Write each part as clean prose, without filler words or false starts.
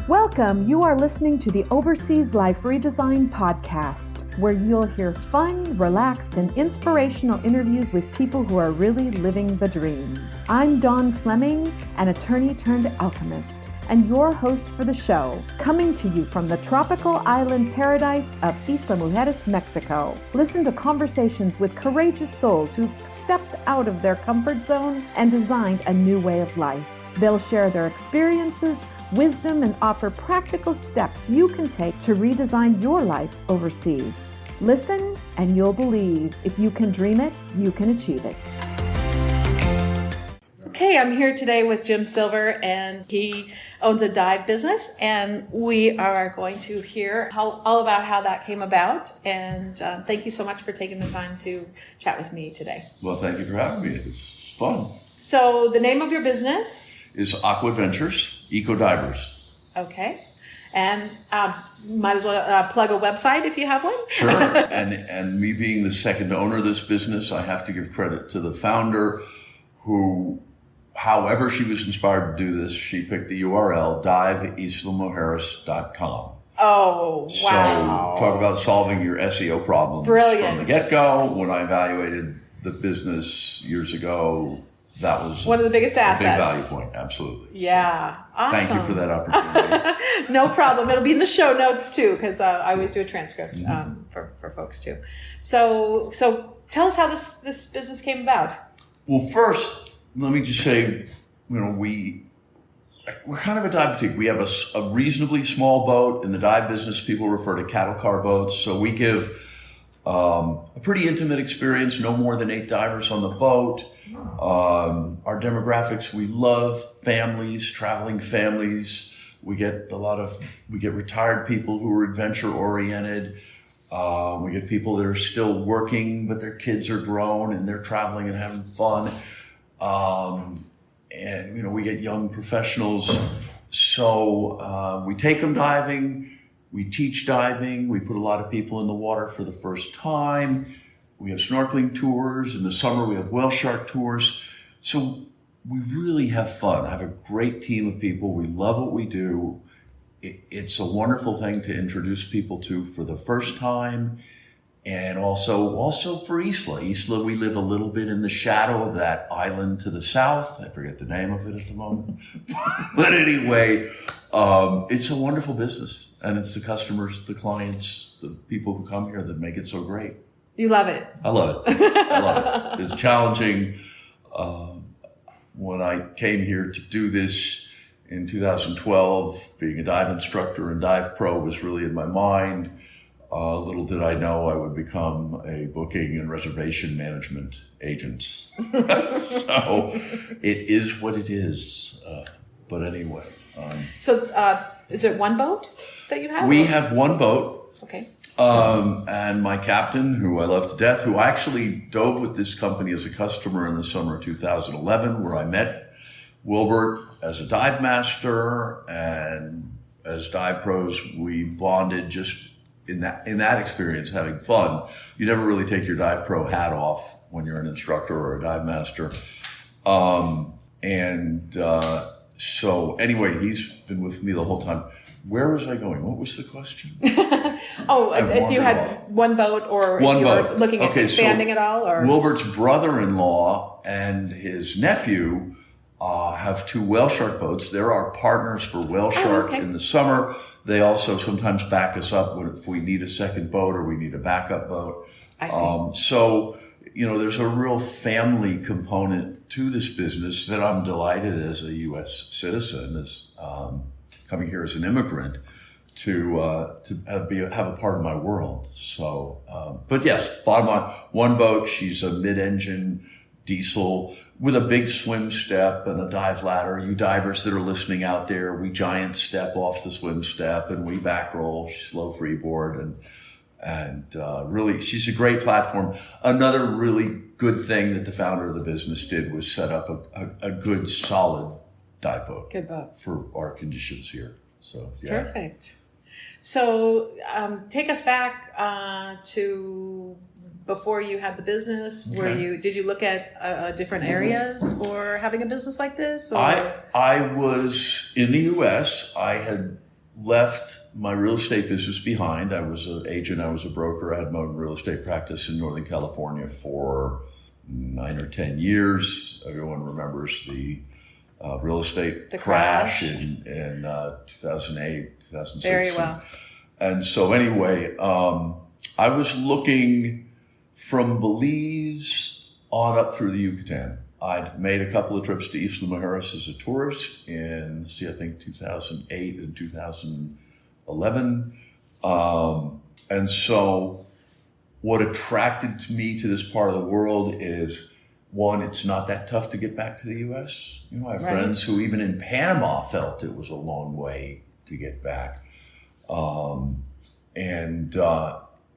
Welcome. You are listening to the Overseas Life Redesign podcast, where you'll hear fun, relaxed, and inspirational interviews with people who are really living the dream. I'm Dawn Fleming, an attorney turned alchemist, and your host for the show, coming to you from the tropical island paradise of Isla, Mujeres, Mexico. Listen to conversations with courageous souls who've stepped out of their comfort zone and designed a new way of life. They'll share their experiences, wisdom, and offer practical steps you can take to redesign your life overseas. Listen and you'll believe. If you can dream it, you can achieve it. Okay, I'm here today with Jim Silver, and he owns a dive business, and we are going to hear all about how that came about. And thank you so much for taking the time to chat with me today. Well, thank you for having me. It's fun. So the name of your business is Aqua Ventures, Eco Divers. Okay. And might as well plug a website if you have one. Sure. And me being the second owner of this business, I have to give credit to the founder who, however she was inspired to do this, she picked the URL diveislamujeres.com. Oh, wow. So talk about solving your SEO problems. Brilliant. From the get-go. When I evaluated the business years ago, that was one of the biggest assets. A big value point, absolutely. Yeah, awesome. Thank you for that opportunity. No problem. It'll be in the show notes too, because I always do a transcript for folks too. So tell us how this business came about. Well, first, let me just say, we're kind of a dive boutique. We have a reasonably small boat. In the dive business, people refer to cattle car boats. So we give a pretty intimate experience, no more than 8 divers on the boat. Our demographics, we love families, traveling families. We get retired people who are adventure oriented. We get people that are still working, but their kids are grown and they're traveling and having fun. And we get young professionals. So we take them diving. We teach diving. We put a lot of people in the water for the first time. We have snorkeling tours. In the summer, we have whale shark tours. So we really have fun. I have a great team of people. We love what we do. It's a wonderful thing to introduce people to for the first time. And also for Isla. Isla, we live a little bit in the shadow of that island to the south. I forget the name of it at the moment. But anyway, it's a wonderful business. And it's the customers, the clients, the people who come here that make it so great. You love it. I love it. I love it. It's challenging. When I came here to do this in 2012, being a dive instructor and dive pro was really in my mind. Little did I know I would become a booking and reservation management agent. So it is what it is. But anyway. So is it one boat that you have? We have one boat. Okay. And my captain, who I love to death, who actually dove with this company as a customer in the summer of 2011, where I met Wilbert as a dive master, and as dive pros, we bonded just in that experience, having fun. You never really take your dive pro hat off when you're an instructor or a dive master. So anyway, he's been with me the whole time. Where was I going? What was the question? If you had one boat, or if you were looking at expanding it all? Or Wilbert's brother-in-law and his nephew have 2 whale shark boats. They're our partners for whale shark in the summer. They also sometimes back us up if we need a second boat or we need a backup boat. I see. So, there's a real family component to this business that I'm delighted as a U.S. citizen, as coming here as an immigrant, to have a part of my world. So, but yes, bottom line, one boat. She's a mid-engine diesel with a big swim step and a dive ladder. You divers that are listening out there, we giant step off the swim step and we back roll, slow freeboard, and really, she's a great platform. Another really good thing that the founder of the business did was set up a good, solid dive boat. Good boat. For our conditions here. So, yeah. Perfect. So take us back to before you had the business. Okay. Did you look at different areas for having a business like this? Or? I was in the U.S. I had left my real estate business behind. I was an agent, I was a broker. I had my own real estate practice in Northern California for 9 or 10 years. Everyone remembers the real estate crash in 2008, 2006. Very well. And so anyway, I was looking from Belize on up through the Yucatan. I'd made a couple of trips to Isla, Mujeres as a tourist in, I think 2008 and 2011. And so what attracted me to this part of the world is, one, it's not that tough to get back to the U.S. You know, I have friends who even in Panama felt it was a long way to get back.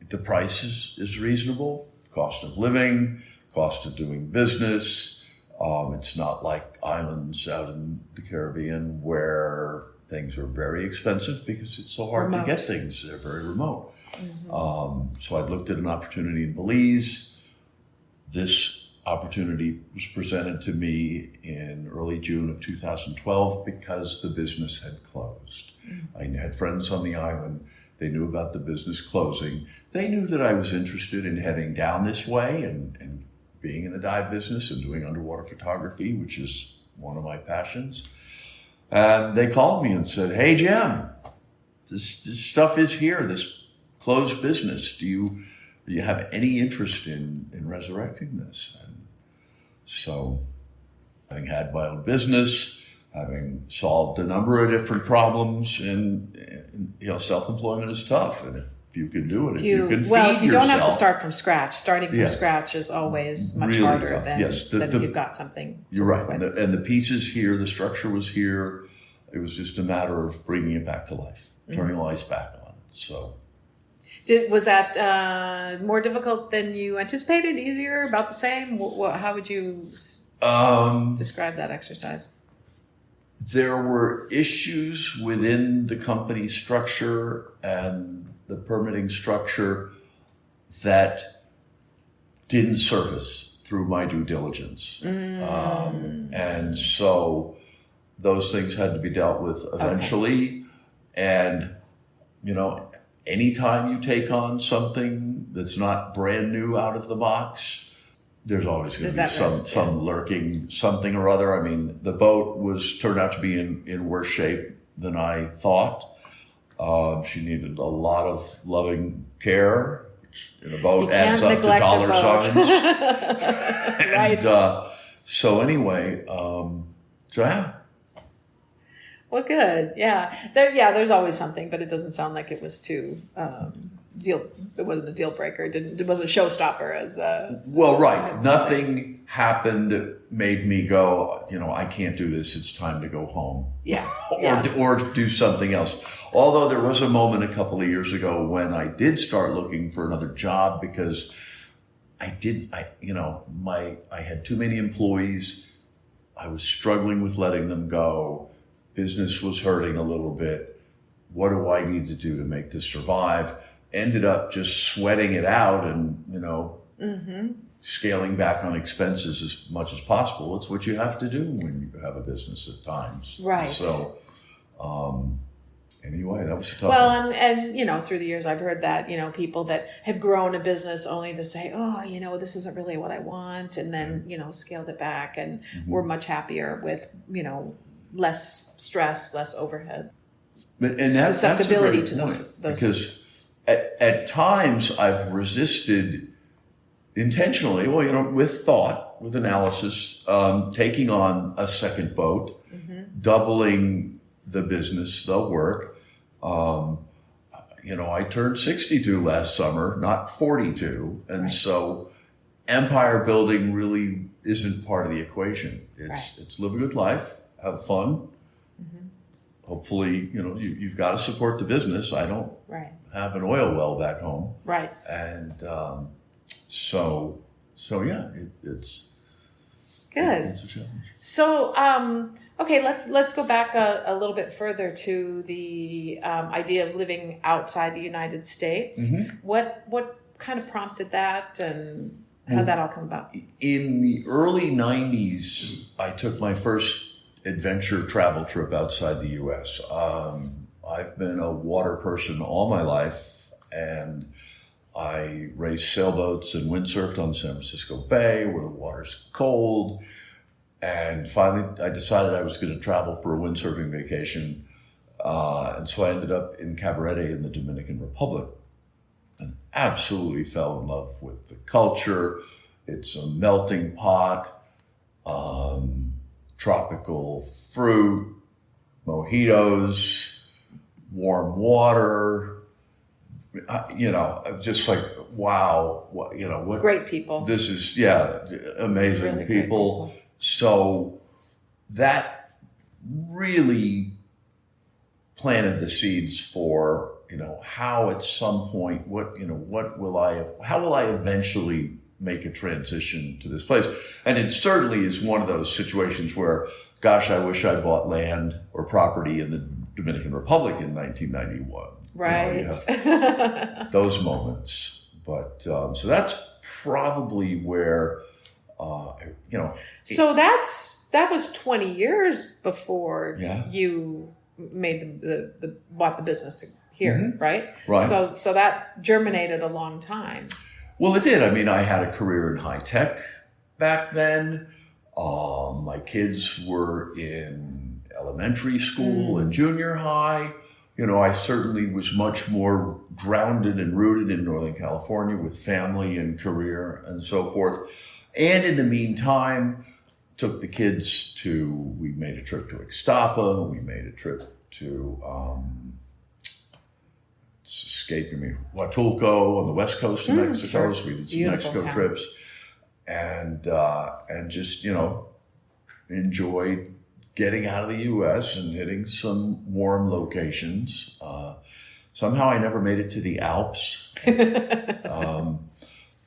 The price is reasonable, cost of living, cost of doing business. It's not like islands out in the Caribbean where things are very expensive because it's so hard to get things. They're very remote. Mm-hmm. So I looked at an opportunity in Belize. This opportunity was presented to me in early June of 2012 because the business had closed. Mm-hmm. I had friends on the island. They knew about the business closing. They knew that I was interested in heading down this way and being in the dive business and doing underwater photography, which is one of my passions. And they called me and said, "Hey, Jim, this stuff is here, this closed business. Do you have any interest in resurrecting this?" And so, having had my own business, having solved a number of different problems, and self-employment is tough. And if you can do it, if you can feed yourself. You don't have to start from scratch. Starting from scratch is always much really harder tough. Than if you've got something. You're right. And the pieces here, the structure was here. It was just a matter of bringing it back to life, turning lights back on. So, was that more difficult than you anticipated? Easier? About the same? How would you describe that exercise? There were issues within the company structure and the permitting structure that didn't surface through my due diligence. And so those things had to be dealt with eventually. Okay. And, anytime you take on something that's not brand new out of the box, there's always going to be some lurking something or other. I mean, the boat turned out to be in worse shape than I thought. She needed a lot of loving care, which in a boat adds up to dollar signs. Right. So anyway, yeah. Well, good. Yeah. There's always something, but it doesn't sound like it was too it wasn't a deal breaker. It wasn't a showstopper as well, right. Nothing happened that made me go, I can't do this. It's time to go home. Yeah. or do something else. Although there was a moment a couple of years ago when I did start looking for another job because I had too many employees. I was struggling with letting them go. Business was hurting a little bit. What do I need to do to make this survive? Ended up just sweating it out and, scaling back on expenses as much as possible. It's what you have to do when you have a business at times. Right. So, anyway, that was a tough one. And through the years I've heard that, people that have grown a business only to say, this isn't really what I want. And then, scaled it back and we're much happier with, less stress, less overhead. And susceptibility to those because at times I've resisted intentionally, with thought, with analysis, taking on a second boat, doubling the business, the work. I turned 62 last summer, not 42. And so empire building really isn't part of the equation. It's live a good life, have fun. Hopefully, you've got to support the business. I don't have an oil well back home. Right. And so yeah, it's good. It's a challenge. So, okay, let's go back a little bit further to the idea of living outside the United States. What kind of prompted that, and how did that all come about? In the early 90s, I took my first adventure travel trip outside the U.S. I've been a water person all my life, and I raced sailboats and windsurfed on the San Francisco Bay where the water's cold. And finally, I decided I was going to travel for a windsurfing vacation. And so I ended up in Cabarete in the Dominican Republic and absolutely fell in love with the culture. It's a melting pot, tropical fruit, mojitos, warm water. Just like, wow, what great people. This is, amazing really people. So that really planted the seeds for, how at some point, how will I eventually make a transition to this place? And it certainly is one of those situations where, gosh, I wish I bought land or property in the Dominican Republic in 1991. Right. You have those moments. But so that's probably where, So that was 20 years before Yeah. you made bought the business here, right? Right. So that germinated a long time. Well, it did. I mean, I had a career in high tech back then. My kids were in elementary school and junior high. I certainly was much more grounded and rooted in Northern California with family and career and so forth. And in the meantime, took the kids we made a trip to Ixtapa. We made a trip to, it's escaping me, Huatulco on the west coast of Mexico. Sure. So we did some Beautiful Mexico town. trips and just, enjoyed getting out of the U.S. and hitting some warm locations. Somehow I never made it to the Alps.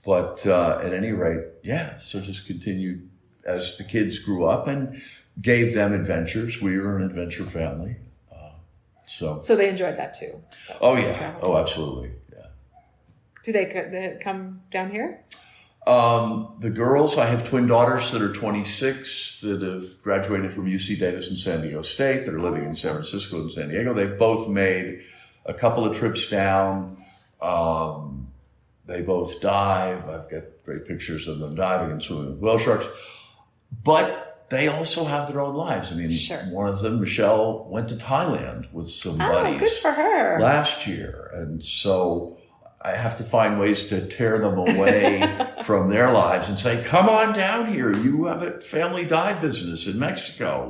But at any rate, so just continued as the kids grew up and gave them adventures. We were an adventure family. So they enjoyed that too. Oh, yeah. Oh, absolutely. Yeah. Do they come down here? The girls, I have twin daughters that are 26 that have graduated from UC Davis and San Diego State that are living in San Francisco and San Diego. They've both made a couple of trips down. They both dive. I've got great pictures of them diving and swimming with whale sharks. But they also have their own lives. I mean, Sure. One of them, Michelle, went to Thailand with some buddies. Oh, good for her. Last year. And so I have to find ways to tear them away from their lives and say, come on down here. You have a family dive business in Mexico.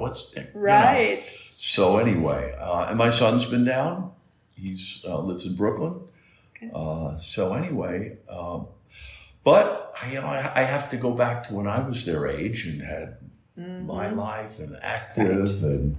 Right. So anyway, and my son's been down. He's lives in Brooklyn. Okay. So anyway, but I have to go back to when I was their age and had my life and active and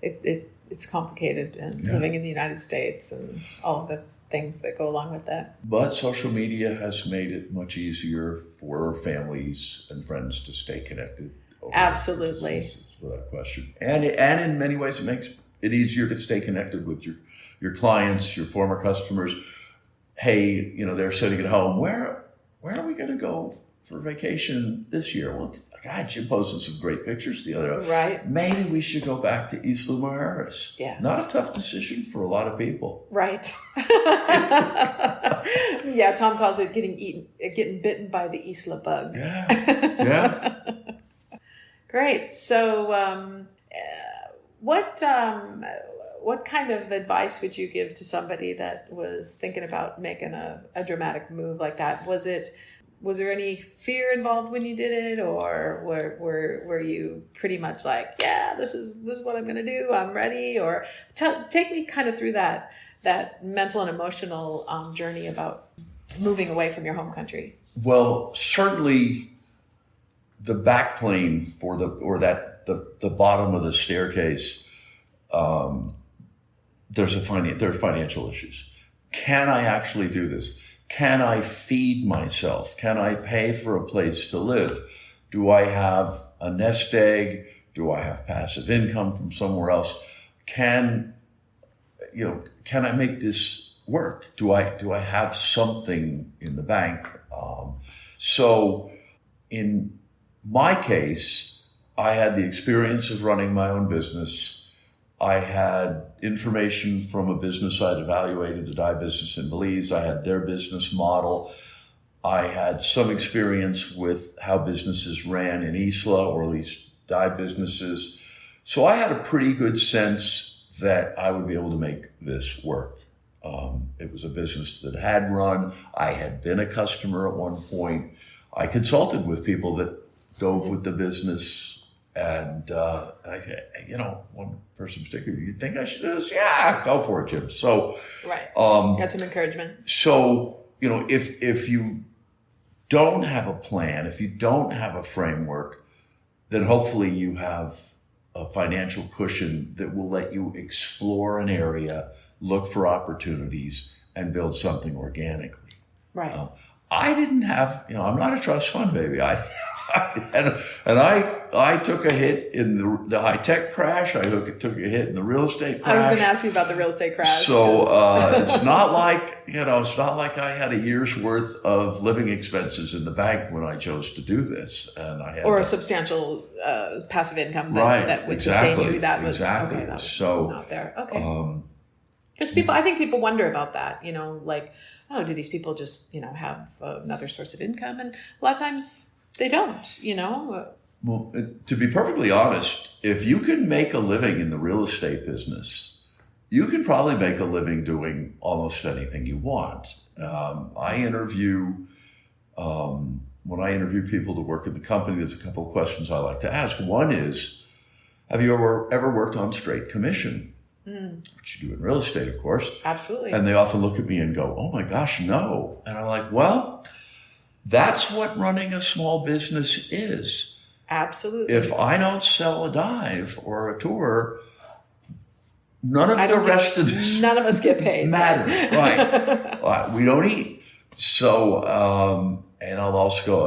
it's complicated and living in the United States and all of the things that go along with that. But social media has made it much easier for families and friends to stay connected. Absolutely. Without question. And in many ways, it makes it easier to stay connected with your clients, your former customers. Hey, they're sitting at home. Where are we going to go for vacation this year? Well, God, Jim posted some great pictures the other day. Right. Maybe we should go back to Isla, Mujeres. Yeah. Not a tough decision for a lot of people. Right. Tom calls it getting bitten by the Isla bug. Yeah. Great. So, what kind of advice would you give to somebody that was thinking about making a dramatic move like that? Was there any fear involved when you did it, or were you pretty much like, yeah, this is what I'm going to do, I'm ready? Or take me kind of through that mental and emotional journey about moving away from your home country. Well, certainly the backplane the bottom of the staircase, there's financial issues. Can I actually do this? Can I feed myself? Can I pay for a place to live? Do I have a nest egg? Do I have passive income from somewhere else? Can I make this work? Do I have something in the bank? So in my case, I had the experience of running my own business. I had information from a business I'd evaluated, a dye business in Belize. I had their business model. I had some experience with how businesses ran in Isla, or at least dye businesses. So I had a pretty good sense that I would be able to make this work. It was a business that had run. I had been a customer at one point. I consulted with people that dove with the business, and one person in particular, you think I should do this? Yeah, go for it, Jim. So, right, got some encouragement. So, if you don't have a plan, if you don't have a framework, then hopefully you have a financial cushion that will let you explore an area, look for opportunities, and build something organically. Right. I didn't have, I'm not a trust fund baby. I took a hit in the high tech crash. I took a hit in the real estate crash. I was going to ask you about the real estate crash. So it's not like I had a year's worth of living expenses in the bank when I chose to do this, and I had a substantial passive income that would sustain you. That was not there. Okay. Because I think people wonder about that. Do these people just have another source of income? And a lot of times they don't. Well, to be perfectly honest, if you can make a living in the real estate business, you can probably make a living doing almost anything you want. When I interview people to work in the company, there's a couple of questions I like to ask. One is, have you ever worked on straight commission? Which you do in real estate, of course. Absolutely. And they often look at me and go, oh my gosh, no. And I'm like, well, that's what running a small business is. Absolutely. If I don't sell a dive or a tour, none of us get paid. Matters, right? We don't eat. So, and I'll also go,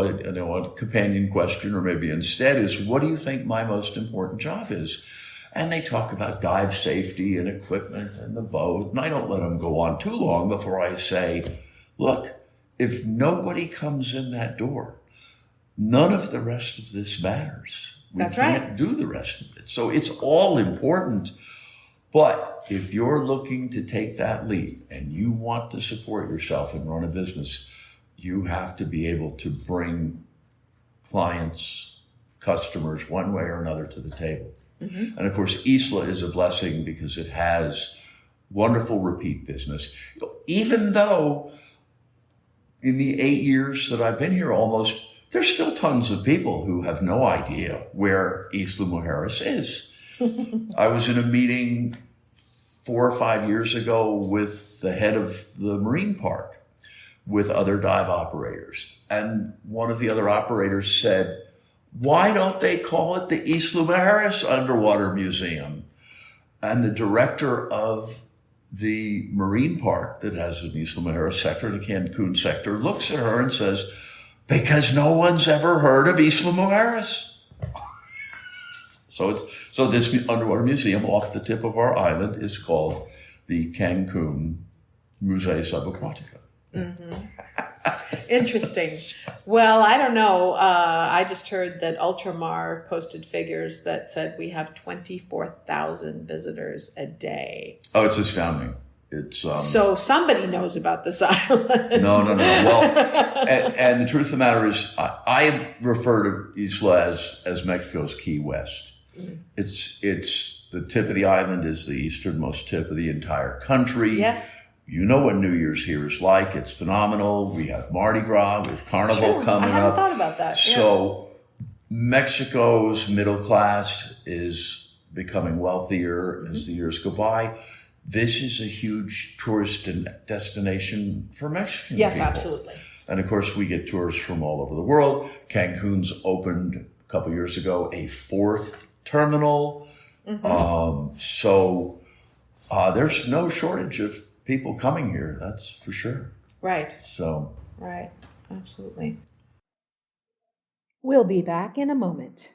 a companion question, or maybe instead, is what do you think my most important job is? And they talk about dive safety and equipment and the boat. And I don't let them go on too long before I say, look, if nobody comes in that door, none of the rest of this matters. We can't do the rest of it. So it's all important. But if you're looking to take that leap and you want to support yourself and run a business, you have to be able to bring clients, customers, one way or another to the table. Mm-hmm. And of course, Isla is a blessing because it has wonderful repeat business. Even though in the 8 years that I've been here there's still tons of people who have no idea where Isla Mujeres is. I was in a meeting 4 or 5 years ago with the head of the marine park with other dive operators. And one of the other operators said, why don't they call it the Isla Mujeres Underwater Museum? And the director of the marine park that has an Isla Mujeres sector, the Cancun sector, looks at her and says, because no one's ever heard of Isla Mujeres. So this underwater museum off the tip of our island is called the Cancun Museo Subaquático. Mm-hmm. Interesting. Well, I don't know. I just heard that Ultramar posted figures that said we have 24,000 visitors a day. Oh, it's astounding. It's so somebody knows about this island. No. Well, and the truth of the matter is, I refer to Isla as Mexico's Key West. Mm. It's the tip of the island is the easternmost tip of the entire country. Yes. You know what New Year's here is like. It's phenomenal. We have Mardi Gras. We have Carnival coming up. I hadn't thought about that. So Mexico's middle class is becoming wealthier as the years go by. This is a huge tourist destination for Mexican people. Yes, absolutely. And of course, we get tourists from all over the world. Cancun's opened a couple years ago a 4th terminal. Mm-hmm. So there's no shortage of people coming here, that's for sure. Right. Right, absolutely. We'll be back in a moment.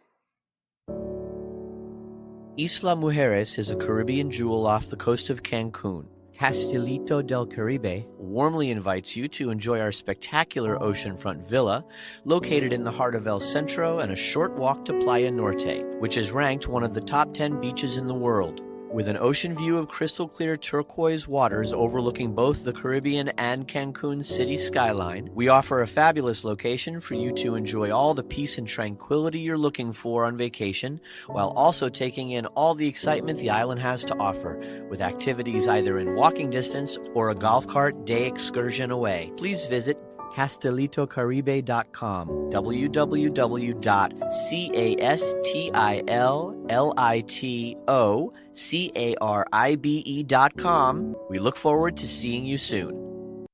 Isla Mujeres is a Caribbean jewel off the coast of Cancun. Castilito del Caribe warmly invites you to enjoy our spectacular oceanfront villa located in the heart of El Centro and a short walk to Playa Norte, which is ranked one of the top 10 beaches in the world. With an ocean view of crystal clear turquoise waters overlooking both the Caribbean and Cancun city skyline, we offer a fabulous location for you to enjoy all the peace and tranquility you're looking for on vacation, while also taking in all the excitement the island has to offer, with activities either in walking distance or a golf cart day excursion away. Please visit CastelitoCaribe.com, www.CastelitoCaribe.com. We look forward to seeing you soon.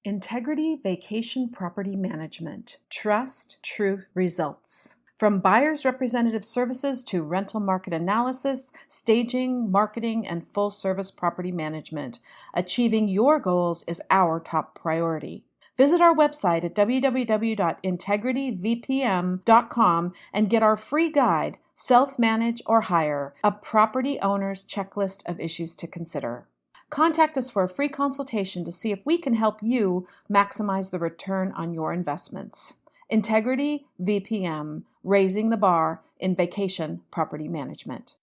Integrity Vacation Property Management. Trust, truth, results. From buyer's representative services to rental market analysis, staging, marketing, and full-service property management, achieving your goals is our top priority. Visit our website at www.integrityvpm.com and get our free guide, Self-Manage or Hire, a property owner's checklist of issues to consider. Contact us for a free consultation to see if we can help you maximize the return on your investments. Integrity VPM, raising the bar in vacation property management.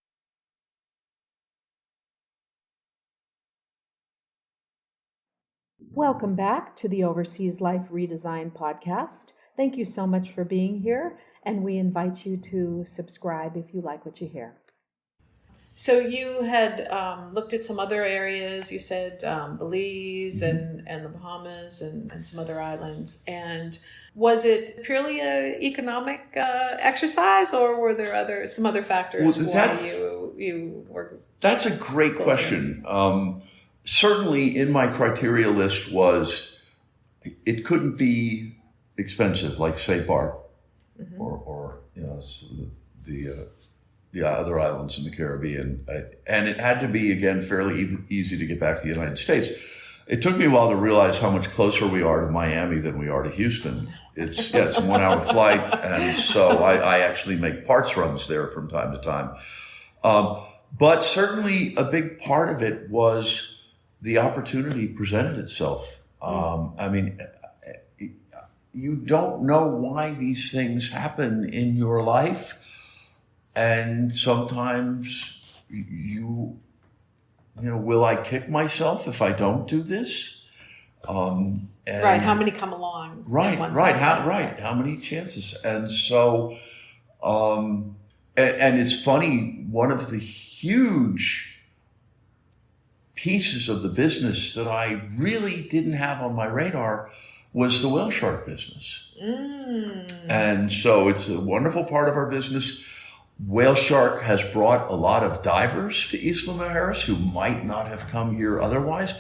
Welcome back to the Overseas Life Redesign podcast. Thank you so much for being here, and we invite you to subscribe if you like what you hear. So you had looked at some other areas. You said Belize and the Bahamas and some other islands. And was it purely an economic exercise, or were there some other factors why you were? That's a great question. Certainly in my criteria list was it couldn't be expensive like St. Barb or the other islands in the Caribbean. And it had to be, again, fairly easy to get back to the United States. It took me a while to realize how much closer we are to Miami than we are to Houston. It's a 1 hour flight. And so I actually make parts runs there from time to time. But certainly a big part of it was the opportunity presented itself. I mean, you don't know why these things happen in your life. And sometimes will I kick myself if I don't do this? Right. How many come along? Right. How many chances? And so, and it's funny, one of the huge pieces of the business that I really didn't have on my radar was the whale shark business. And so it's a wonderful part of our business. Whale shark has brought a lot of divers to Isla Mujeres who might not have come here otherwise.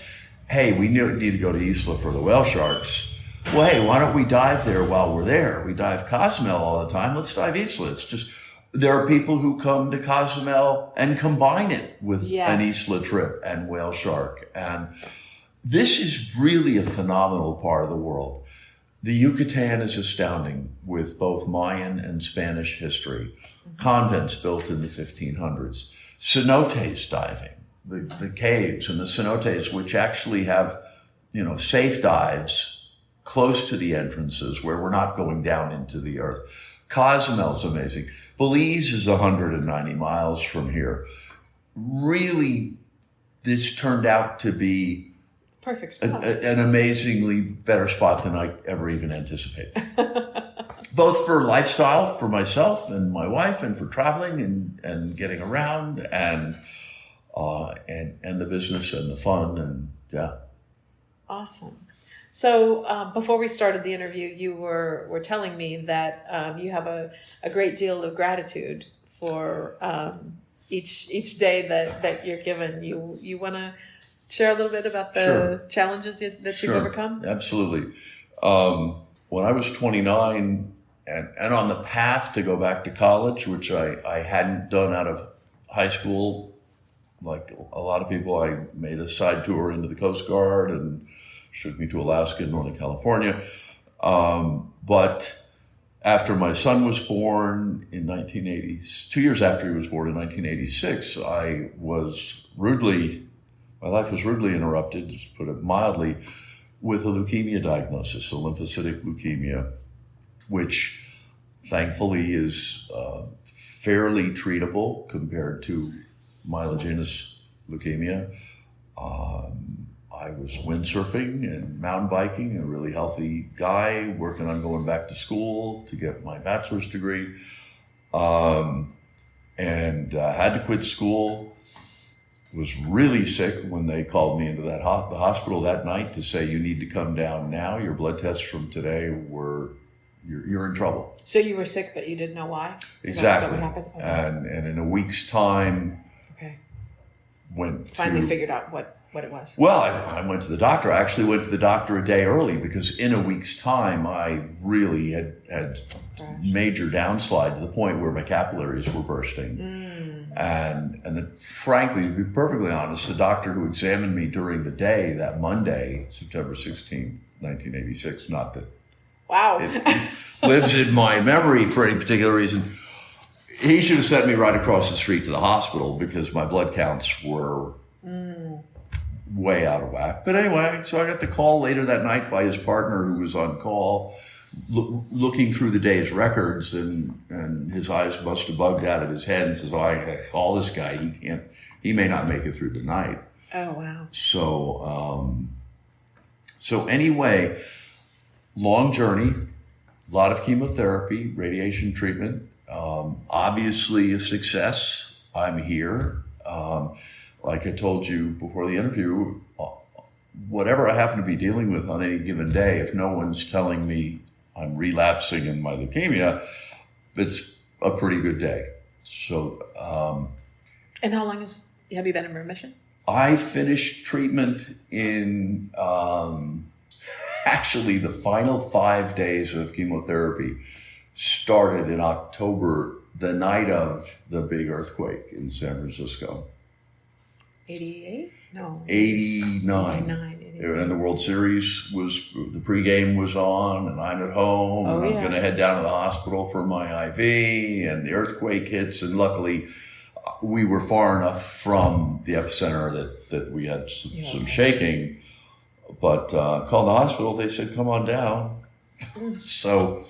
Hey, we need to go to Isla for the whale sharks. Well, hey, why don't we dive there while we're there? We dive Cozumel all the time. Let's dive Isla. It's just, there are people who come to Cozumel and combine it with an Isla trip and whale shark. And this is really a phenomenal part of the world. The Yucatan is astounding with both Mayan and Spanish history. Convents built in the 1500s. Cenotes diving, the caves and the cenotes, which actually have, safe dives close to the entrances where we're not going down into the earth. Cozumel's amazing. Belize is 190 miles from here. Really, this turned out to be perfect spot. An amazingly better spot than I ever even anticipated. Both for lifestyle, for myself and my wife, and for traveling and getting around, and the business and the fun, and yeah. Awesome. So before we started the interview, you were telling me that you have a great deal of gratitude for each day that you're given. You want to share a little bit about the challenges that you've overcome? Absolutely. When I was 29 and on the path to go back to college, which I hadn't done out of high school, like a lot of people, I made a side tour into the Coast Guard and took me to Alaska and Northern California. But after my son was born in 1980, 2 years after he was born in 1986, my life was rudely interrupted, to put it mildly, with a leukemia diagnosis, a lymphocytic leukemia, which thankfully is fairly treatable compared to myelogenous leukemia. I was windsurfing and mountain biking, a really healthy guy, working on going back to school to get my bachelor's degree. And had to quit school. Was really sick when they called me into the hospital that night to say, you need to come down now. Your blood tests from today you're in trouble. So you were sick, but you didn't know why? Exactly. Is that what happened? Okay. And in a week's time, Finally figured out what it was. Well, I went to the doctor. I actually went to the doctor a day early because in a week's time, I really had major downslide to the point where my capillaries were bursting. And frankly, to be perfectly honest, the doctor who examined me during the day, that Monday, September 16th, 1986, not that wow. it lives in my memory for any particular reason, he should have sent me right across the street to the hospital because my blood counts were way out of whack. But anyway, so I got the call later that night by his partner who was on call, looking through the day's records, and his eyes must have bugged out of his head and says, I gotta call this guy. He may not make it through the night. Oh, wow. So anyway, long journey, a lot of chemotherapy, radiation treatment, obviously a success. I'm here. Like I told you before the interview, whatever I happen to be dealing with on any given day, if no one's telling me I'm relapsing in my leukemia, it's a pretty good day. So, and how long have you been in remission? I finished treatment in actually the final 5 days of chemotherapy started in October, the night of the big earthquake in San Francisco. 88? No. 89. 89. And the World Series the pregame was on, and I'm at home, and I'm going to head down to the hospital for my IV, and the earthquake hits, and luckily we were far enough from the epicenter that we had some shaking, but called the hospital, they said, come on down. So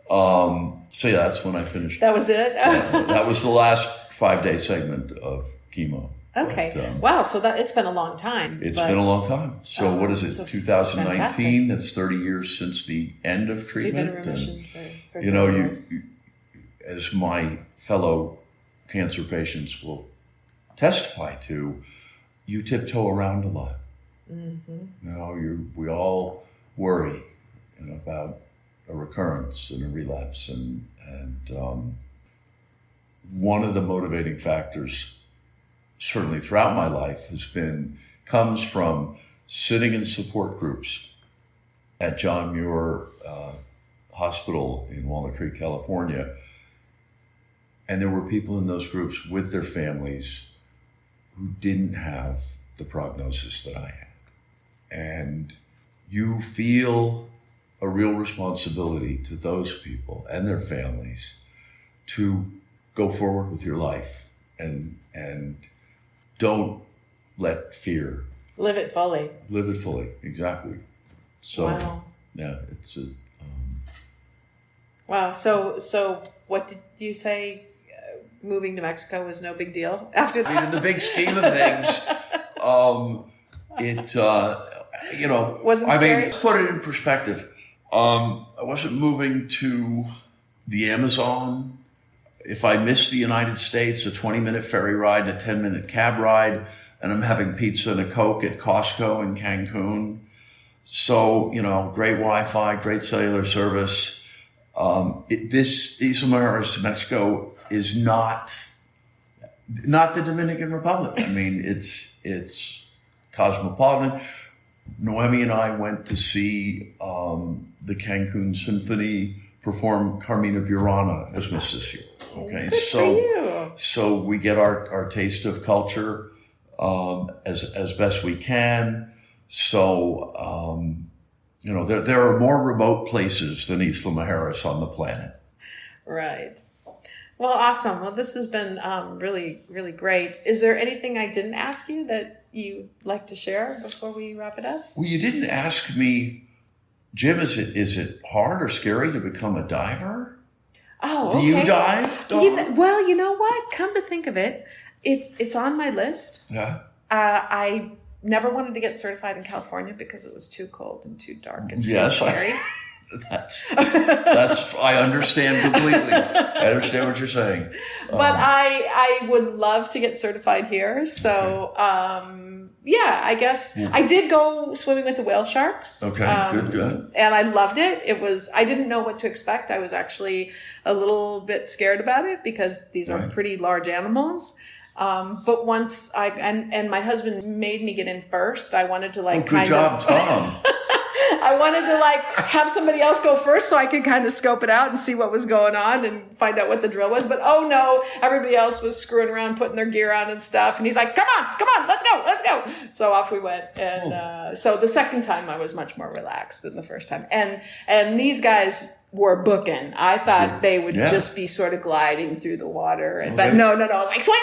yeah, that's when I finished. That was it? That was the last 5-day segment of chemo. Okay. But, wow. So it's been a long time. It's been a long time. So what is it? So 2019. fantastic. That's 30 years since the end of treatment. You've been in remission for you know, you, as my fellow cancer patients will testify to, you tiptoe around a lot. Mm-hmm. You know, we all worry about a recurrence and a relapse, and one of the motivating factors, certainly throughout my life, comes from sitting in support groups at John Muir Hospital in Walnut Creek, California. And there were people in those groups with their families who didn't have the prognosis that I had. And you feel a real responsibility to those people and their families to go forward with your life and don't let fear. Live it fully. Live it fully, exactly. So, wow. Yeah, it's a... Wow, so what did you say? Moving to Mexico was no big deal after that? I mean, in the big scheme of things, Wasn't scary? mean, put it in perspective. I wasn't moving to the Amazon. If I miss the United States, a 20-minute ferry ride and a 10-minute cab ride, and I'm having pizza and a Coke at Costco in Cancun. So, great Wi-Fi, great cellular service. Isla, Mexico is not the Dominican Republic. I mean, it's cosmopolitan. Noemi and I went to see the Cancun Symphony perform Carmina Burana Christmas this year. Okay, so we get our taste of culture as best we can. So there are more remote places than Isla Mujeres on the planet. Right. Well, awesome. Well, this has been really, really great. Is there anything I didn't ask you that you'd like to share before we wrap it up? Well, you didn't ask me, Jim, is it hard or scary to become a diver? Oh, okay. Do you dive, Dawn? Well, you know what? Come to think of it, It's on my list. Yeah. I never wanted to get certified in California because it was too cold and too dark and too scary. That's I understand completely. I understand what you're saying. But I would love to get certified here. So, I guess I did go swimming with the whale sharks. Okay, good. And I loved it. I didn't know what to expect. I was actually a little bit scared about it because these are pretty large animals. But once and my husband made me get in first. I wanted to good job, Tom. I wanted to have somebody else go first so I could kind of scope it out and see what was going on and find out what the drill was. But oh no, everybody else was screwing around, putting their gear on and stuff. And he's like, come on, let's go. So off we went. And so the second time I was much more relaxed than the first time. And these guys were booking. I thought they would just be sort of gliding through the water. But no. I was like, swim.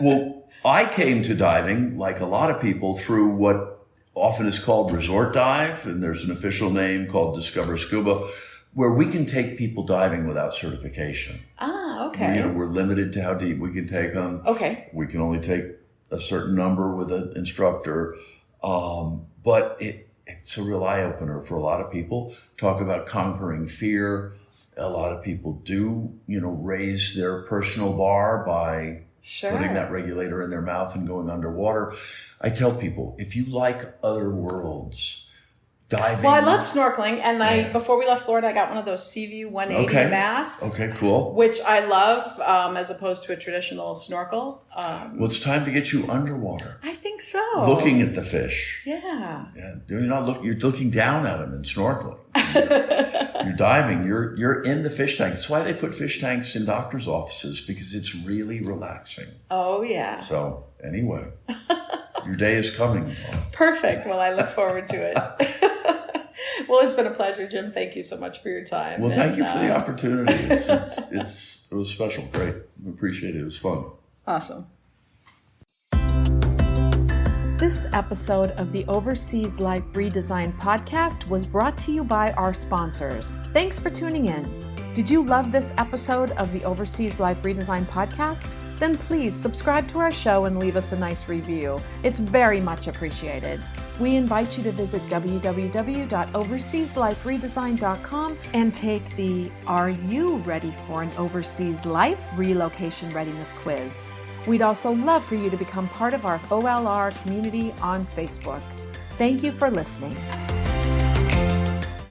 Well, I came to diving, like a lot of people, through what often is called resort dive, and there's an official name called Discover Scuba, where we can take people diving without certification. Ah, okay. We're limited to how deep we can take them. Okay. We can only take a certain number with an instructor, but it's a real eye-opener for a lot of people. Talk about conquering fear. A lot of people do, raise their personal bar by putting that regulator in their mouth and going underwater. I tell people, if you like other worlds, diving. Well, I love snorkeling, and before we left Florida, I got one of those Seaview 180 masks. Okay, cool. Which I love, as opposed to a traditional snorkel. Well, it's time to get you underwater. I think so. Looking at the fish. Yeah. You're looking down at them and snorkeling. You're diving. You're in the fish tank. That's why they put fish tanks in doctors' offices, because it's really relaxing. Oh yeah. So anyway, your day is coming. Perfect. Well, I look forward to it. Well, it's been a pleasure, Jim. Thank you so much for your time. Well, thank you for the opportunity. It was special. Great. We appreciate it. It was fun. Awesome. This episode of the Overseas Life Redesign podcast was brought to you by our sponsors. Thanks for tuning in. Did you love this episode of the Overseas Life Redesign podcast? Then please subscribe to our show and leave us a nice review. It's very much appreciated. We invite you to visit www.overseasliferedesign.com and take the Are You Ready for an Overseas Life Relocation Readiness quiz. We'd also love for you to become part of our OLR community on Facebook. Thank you for listening.